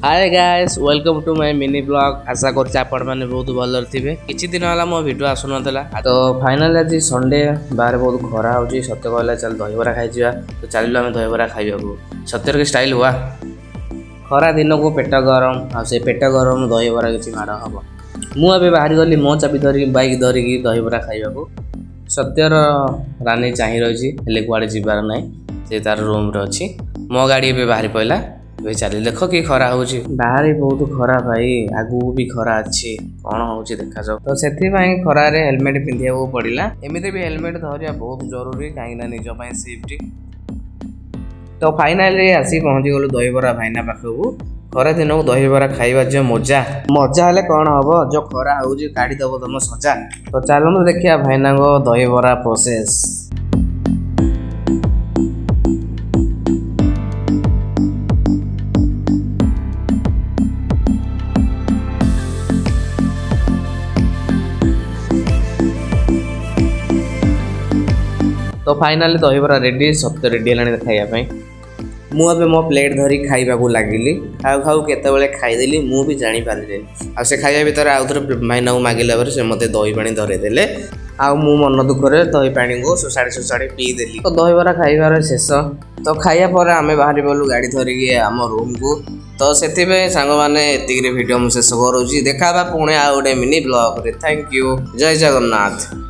Hi guys welcome to my mini blog. आशा करछि आपण माने बहुत भल थिबे। किछि दिन होला मो वीडियो आसु नथला तो फाइनल आज संडे बाहर बहुत खरा होची। सत्य कहला चल दहीबरा खाइ जिवा तो चलिलो हम दहीबरा खाइबाकू। सत्यर के स्टाइल हुआ खरा दिन को पेट गरम आ से पेट गरम दहीबरा किछि माड हबो। मु अबे बाहर गली मो चाबी धरि बाइक धरि की दहीबरा खाइबाकू। सत्यर रानी चाहि रहिछि हेले कुआडे जिबार नै से तार रूम रे अछि। मो गाड़ी पे बाहर पइला वे चली देख कि खरा होची बाहर बहुत खरा भाई आगु भी खरा अच्छी कौन होची देखा जाओ तो सेथि भाई खरा रे हेलमेट पिंधिया को पड़िला। एमिते भी हेलमेट धरिया बहुत जरूरी काहे ना निज पय सेफ्टी। तो फाइनली आसी पहुंची गलु दहीबरा भाईना पाखकू। खरा दिन को दहीबरा खाइबा जो मजा मजा हेले कौन हबो जो खरा होची काढी दबो तम सजा। तो चलो देखिया भाईना को दहीबरा प्रोसेस। तो फाइनली दहीबरा रेडी सत्य रेडी हेलानी खाइबा मु अबे मो प्लेट धरी खाइबा को लागिली। खाऊ खाऊ केतेबेले खाइदेली मु भी जानी पारले आ से खाइबा भीतर आउ थोर भाईना को मागिला पर से मते दही पानी धरे देले आ मु मन दुखरे दही पानी को सुसाड़ी पी देली। तो दहीबरा खाइबार शेष तो खाइया पर आमे बाहरी बोलू गाड़ी धरी के आम रूम को। तो सेति पे सांग माने एतिक रे वीडियो मु शेष करूची। देखाबा पुणे आ गोटे मिनी ब्लॉग रे। थैंक यू जय जगन्नाथ।